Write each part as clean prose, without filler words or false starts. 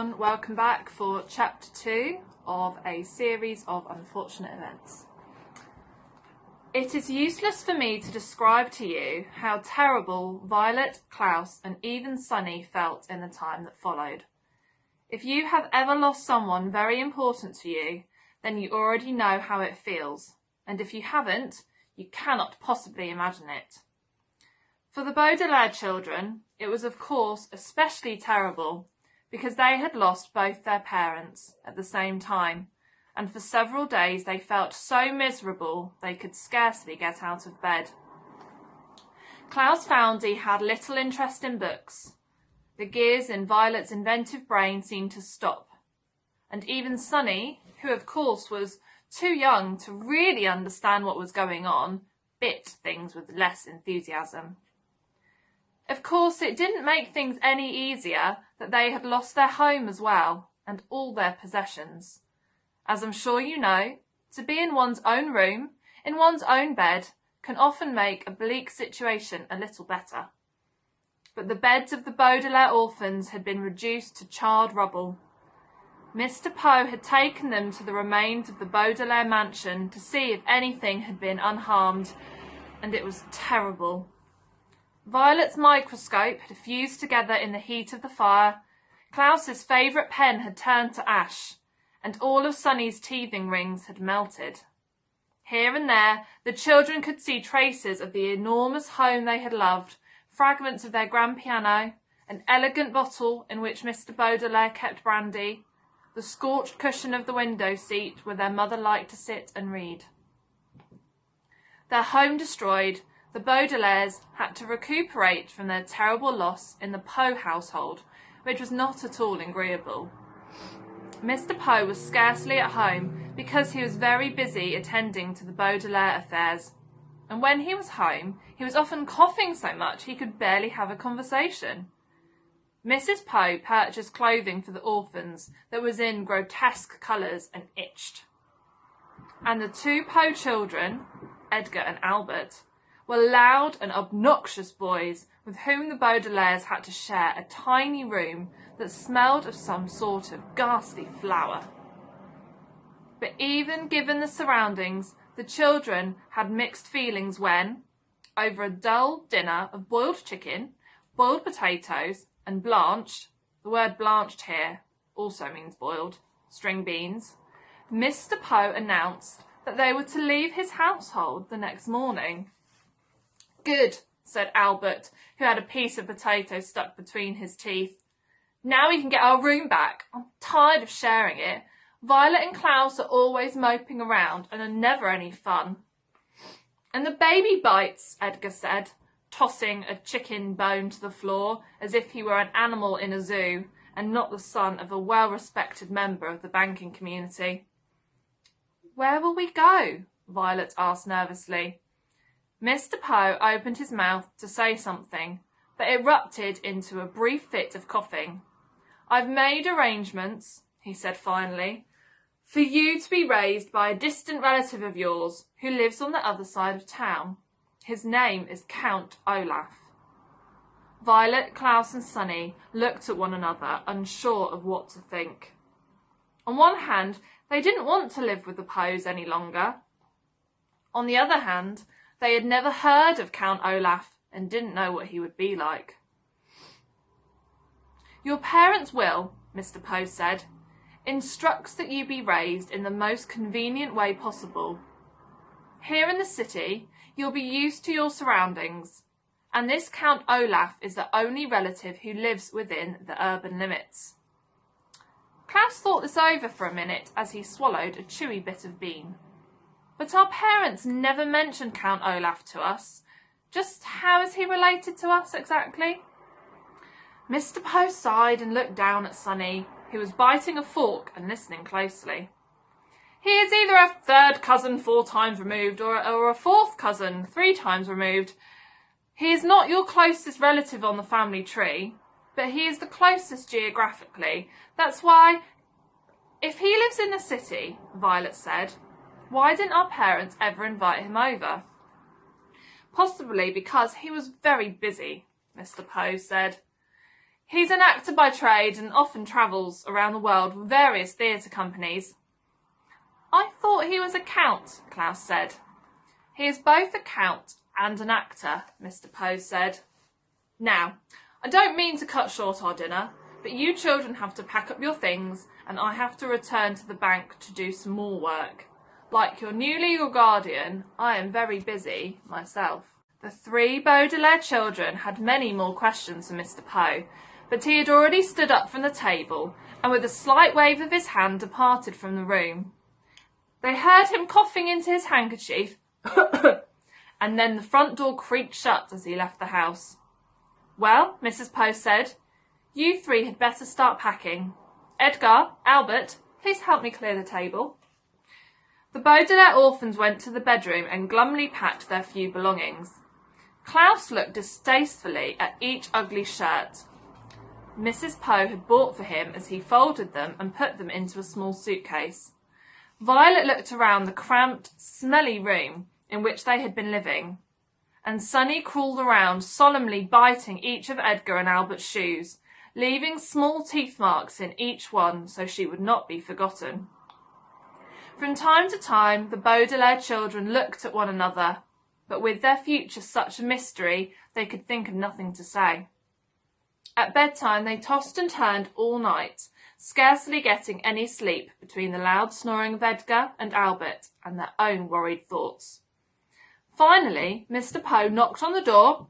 everyone, welcome back for chapter 2 of a series of unfortunate events. It is useless for me to describe to you how terrible Violet, Klaus and even Sunny felt in the time that followed. If you have ever lost someone very important to you, then you already know how it feels, and if you haven't, you cannot possibly imagine it. For the Baudelaire children, it was of course especially terrible because they had lost both their parents at the same time, and for several days they felt so miserable they could scarcely get out of bed. Klaus found he had little interest in books. The gears in Violet's inventive brain seemed to stop, and even Sunny, who of course was too young to really understand what was going on, bit things with less enthusiasm. Of course, it didn't make things any easier that they had lost their home as well, and all their possessions. As I'm sure you know, to be in one's own room, in one's own bed, can often make a bleak situation a little better. But the beds of the Baudelaire orphans had been reduced to charred rubble. Mr. Poe had taken them to the remains of the Baudelaire mansion to see if anything had been unharmed, and it was terrible. Violet's microscope had fused together in the heat of the fire, Klaus's favourite pen had turned to ash, and all of Sunny's teething rings had melted. Here and there, the children could see traces of the enormous home they had loved, fragments of their grand piano, an elegant bottle in which Mr. Baudelaire kept brandy, the scorched cushion of the window seat where their mother liked to sit and read. Their home destroyed, the Baudelaires had to recuperate from their terrible loss in the Poe household, which was not at all agreeable. Mr. Poe was scarcely at home because he was very busy attending to the Baudelaire affairs, and when he was home, he was often coughing so much he could barely have a conversation. Mrs. Poe purchased clothing for the orphans that was in grotesque colours and itched. And the two Poe children, Edgar and Albert, were loud and obnoxious boys with whom the Baudelaires had to share a tiny room that smelled of some sort of ghastly flower. But even given the surroundings, the children had mixed feelings when, over a dull dinner of boiled chicken, boiled potatoes, and blanched, the word blanched here also means boiled, string beans, Mr. Poe announced that they were to leave his household the next morning. "Good," said Albert, who had a piece of potato stuck between his teeth. "Now we can get our room back. I'm tired of sharing it. Violet and Klaus are always moping around and are never any fun." "And the baby bites," Edgar said, tossing a chicken bone to the floor as if he were an animal in a zoo and not the son of a well-respected member of the banking community. "Where will we go?" Violet asked nervously. Mr. Poe opened his mouth to say something, but erupted into a brief fit of coughing. "I've made arrangements," he said finally, "for you to be raised by a distant relative of yours who lives on the other side of town. His name is Count Olaf." Violet, Klaus and Sunny looked at one another, unsure of what to think. On one hand, they didn't want to live with the Poes any longer. On the other hand, they had never heard of Count Olaf and didn't know what he would be like. "Your parents' will," Mr. Poe said, "instructs that you be raised in the most convenient way possible. Here in the city, you'll be used to your surroundings, and this Count Olaf is the only relative who lives within the urban limits." Klaus thought this over for a minute as he swallowed a chewy bit of bean. "But our parents never mentioned Count Olaf to us. Just how is he related to us exactly?" Mr. Poe sighed and looked down at Sunny, who was biting a fork and listening closely. "He is either a third cousin 4 times removed or a fourth cousin 3 times removed. He is not your closest relative on the family tree, but he is the closest geographically. That's why, if he lives in the city," Violet said, "why didn't our parents ever invite him over?" "Possibly because he was very busy," Mr. Poe said. He's an actor by trade and often travels around the world with various theatre companies. I thought he was a count, Klaus said. He is both a count and an actor, Mr. Poe said. Now, I don't mean to cut short our dinner, but you children have to pack up your things and I have to return to the bank to do some more work. Like your new legal guardian, I am very busy myself. The three Baudelaire children had many more questions for Mr. Poe, but he had already stood up from the table and with a slight wave of his hand departed from the room. They heard him coughing into his handkerchief and then the front door creaked shut as he left the house. Well, Mrs. Poe said, you three had better start packing. Edgar, Albert, please help me clear the table. The Baudelaire orphans went to the bedroom and glumly packed their few belongings. Klaus looked distastefully at each ugly shirt Mrs. Poe had bought for him as he folded them and put them into a small suitcase. Violet looked around the cramped, smelly room in which they had been living, and Sunny crawled around, solemnly biting each of Edgar and Albert's shoes, leaving small teeth marks in each one so she would not be forgotten. From time to time, the Baudelaire children looked at one another, but with their future such a mystery, they could think of nothing to say. At bedtime, they tossed and turned all night, scarcely getting any sleep between the loud snoring of Edgar and Albert and their own worried thoughts. Finally, Mr. Poe knocked on the door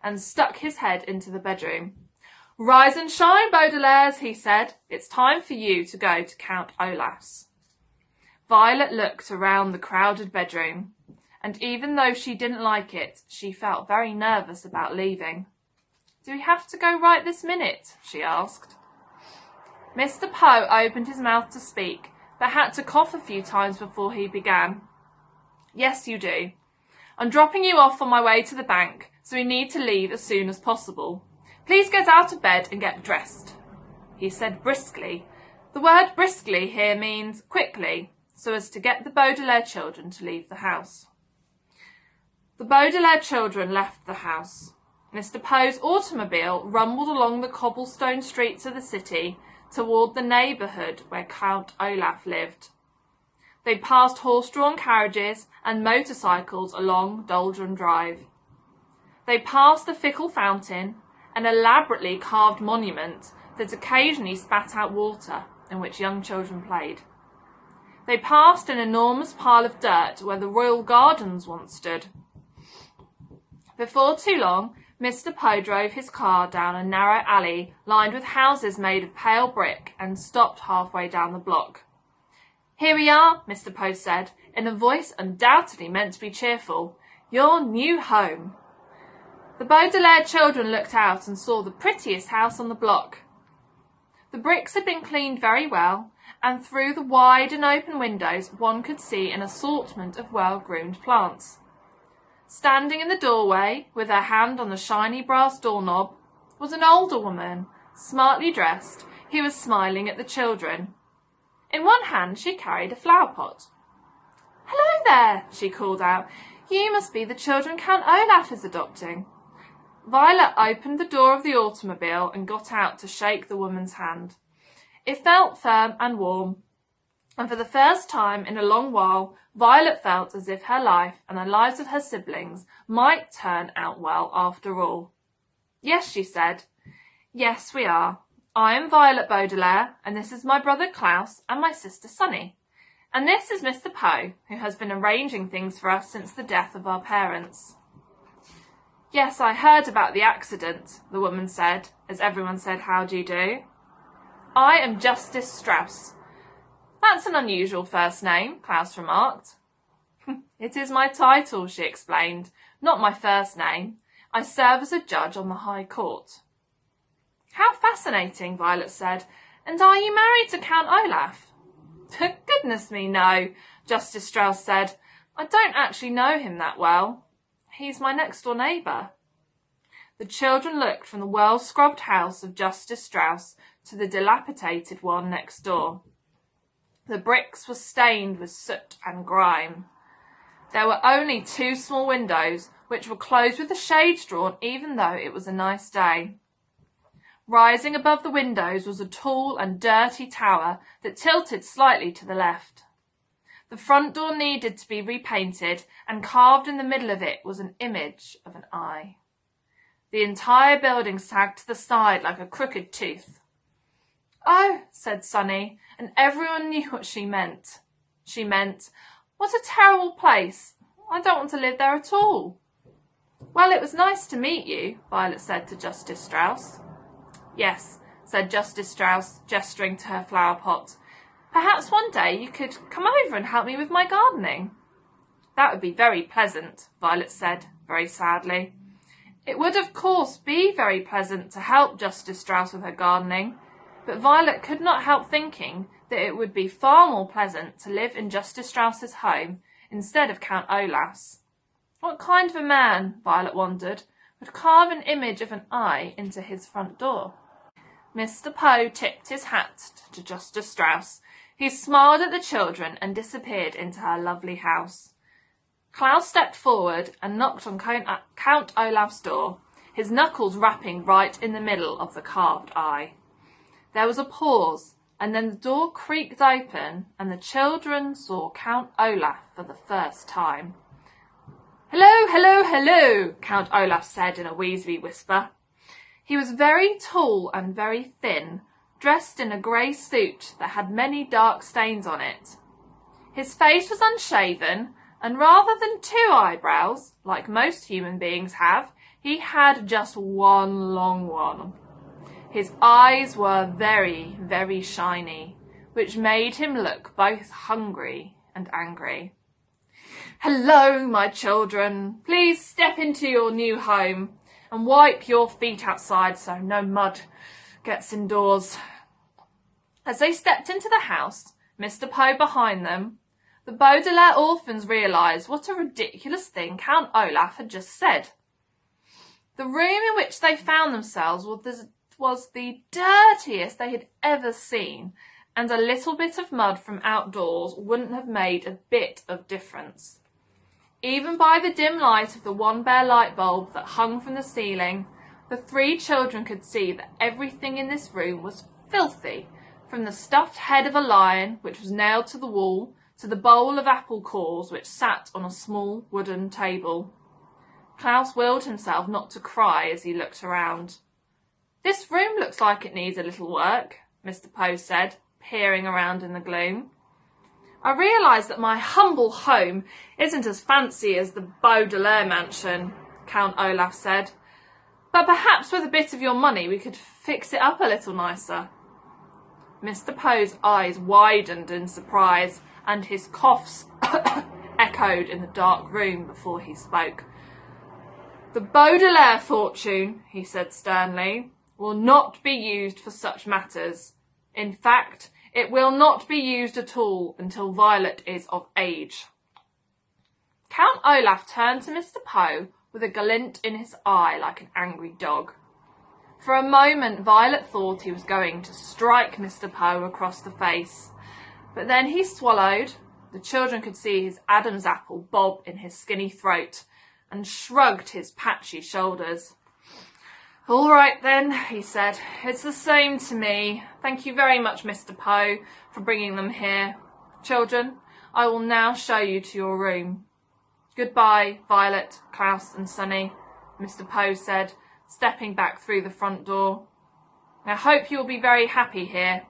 and stuck his head into the bedroom. "Rise and shine, Baudelaires," he said. "It's time for you to go to Count Olaf's." Violet looked around the crowded bedroom, and even though she didn't like it, she felt very nervous about leaving. "Do we have to go right this minute?" she asked. Mr. Poe opened his mouth to speak, but had to cough a few times before he began. "Yes, you do. I'm dropping you off on my way to the bank, so we need to leave as soon as possible. Please get out of bed and get dressed," he said briskly. The word briskly here means quickly, so as to get the Baudelaire children to leave the house. The Baudelaire children left the house. Mr. Poe's automobile rumbled along the cobblestone streets of the city toward the neighbourhood where Count Olaf lived. They passed horse-drawn carriages and motorcycles along Doldrum Drive. They passed the Fickle Fountain, an elaborately carved monument that occasionally spat out water, in which young children played. They passed an enormous pile of dirt where the Royal Gardens once stood. Before too long, Mr. Poe drove his car down a narrow alley lined with houses made of pale brick and stopped halfway down the block. "Here we are," Mr. Poe said, in a voice undoubtedly meant to be cheerful. "Your new home." The Baudelaire children looked out and saw the prettiest house on the block. The bricks had been cleaned very well, and through the wide and open windows one could see an assortment of well-groomed plants. Standing in the doorway, with her hand on the shiny brass doorknob, was an older woman, smartly dressed, who was smiling at the children. In one hand she carried a flower pot. "Hello there," she called out. "You must be the children Count Olaf is adopting." Violet opened the door of the automobile and got out to shake the woman's hand. It felt firm and warm, and for the first time in a long while, Violet felt as if her life and the lives of her siblings might turn out well after all. "Yes," she said. "Yes, we are. I am Violet Baudelaire, and this is my brother Klaus and my sister Sunny. And this is Mr. Poe, who has been arranging things for us since the death of our parents." "Yes, I heard about the accident," the woman said, as everyone said how do you do. "I am Justice Strauss." "That's an unusual first name," Klaus remarked. "It is my title," she explained, "not my first name. I serve as a judge on the High Court." "How fascinating," Violet said. "And are you married to Count Olaf?" "Goodness me, no," Justice Strauss said. "I don't actually know him that well. He's my next-door neighbour." The children looked from the well-scrubbed house of Justice Strauss to the dilapidated one next door. The bricks were stained with soot and grime. There were only 2 small windows, which were closed with the shades drawn even though it was a nice day. Rising above the windows was a tall and dirty tower that tilted slightly to the left. The front door needed to be repainted, and carved in the middle of it was an image of an eye. The entire building sagged to the side like a crooked tooth. "Oh," said Sunny, and everyone knew what she meant. She meant, "What a terrible place. I don't want to live there at all." "Well, it was nice to meet you," Violet said to Justice Strauss. "Yes," said Justice Strauss, gesturing to her flower pot. "Perhaps one day you could come over and help me with my gardening." "That would be very pleasant," Violet said, very sadly. It would of course be very pleasant to help Justice Strauss with her gardening, but Violet could not help thinking that it would be far more pleasant to live in Justice Strauss's home instead of Count Olaf's. What kind of a man, Violet wondered, would carve an image of an eye into his front door? Mr. Poe tipped his hat to Justice Strauss. He smiled at the children and disappeared into her lovely house. Klaus stepped forward and knocked on Count Olaf's door, his knuckles rapping right in the middle of the carved eye. There was a pause, and then the door creaked open, and the children saw Count Olaf for the first time. "Hello, hello, hello," Count Olaf said in a wheezy whisper. He was very tall and very thin, dressed in a grey suit that had many dark stains on it. His face was unshaven, and rather than 2 eyebrows, like most human beings have, he had just one long one. His eyes were very, very shiny, which made him look both hungry and angry. "Hello, my children. Please step into your new home and wipe your feet outside so no mud gets indoors." As they stepped into the house, Mr. Poe behind them, the Baudelaire orphans realised what a ridiculous thing Count Olaf had just said. The room in which they found themselves was the dirtiest they had ever seen, and a little bit of mud from outdoors wouldn't have made a bit of difference. Even by the dim light of the one bare light bulb that hung from the ceiling, the 3 children could see that everything in this room was filthy, from the stuffed head of a lion, which was nailed to the wall, to the bowl of apple cores which sat on a small wooden table. Klaus willed himself not to cry as he looked around. "This room looks like it needs a little work," Mr. Poe said, peering around in the gloom. "I realise that my humble home isn't as fancy as the Baudelaire mansion," Count Olaf said, "but perhaps with a bit of your money we could fix it up a little nicer." Mr. Poe's eyes widened in surprise, and his coughs echoed in the dark room before he spoke. "The Baudelaire fortune," he said sternly, "will not be used for such matters. In fact, it will not be used at all until Violet is of age." Count Olaf turned to Mr. Poe with a glint in his eye like an angry dog. For a moment Violet thought he was going to strike Mr. Poe across the face, but then he swallowed, the children could see his Adam's apple bob in his skinny throat, and shrugged his patchy shoulders. "All right then," he said, "it's the same to me. Thank you very much, Mr. Poe, for bringing them here. Children, I will now show you to your room." "Goodbye, Violet, Klaus and Sunny," Mr. Poe said, stepping back through the front door. "I hope you will be very happy here.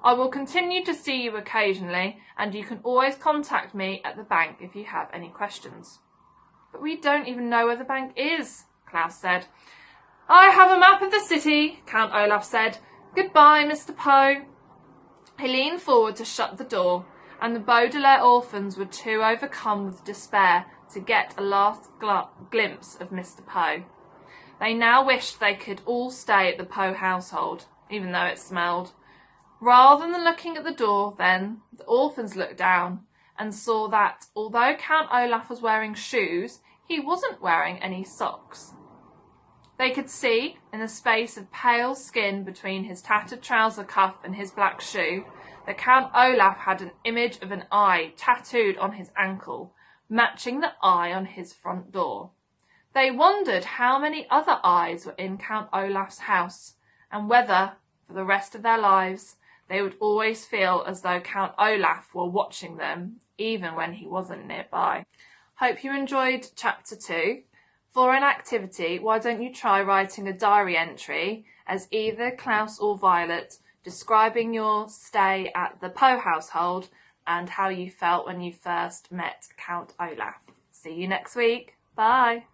I will continue to see you occasionally, and you can always contact me at the bank if you have any questions." "But we don't even know where the bank is," Klaus said. "I have a map of the city," Count Olaf said. "Goodbye, Mr. Poe." He leaned forward to shut the door, and the Baudelaire orphans were too overcome with despair to get a last glimpse of Mr. Poe. They now wished they could all stay at the Poe household, even though it smelled. Rather than looking at the door, then, the orphans looked down and saw that, although Count Olaf was wearing shoes, he wasn't wearing any socks. They could see, in the space of pale skin between his tattered trouser cuff and his black shoe, that Count Olaf had an image of an eye tattooed on his ankle, matching the eye on his front door. They wondered how many other eyes were in Count Olaf's house, and whether, for the rest of their lives, they would always feel as though Count Olaf were watching them, even when he wasn't nearby. Hope you enjoyed chapter 2. For an activity, why don't you try writing a diary entry as either Klaus or Violet, describing your stay at the Poe household and how you felt when you first met Count Olaf. See you next week. Bye.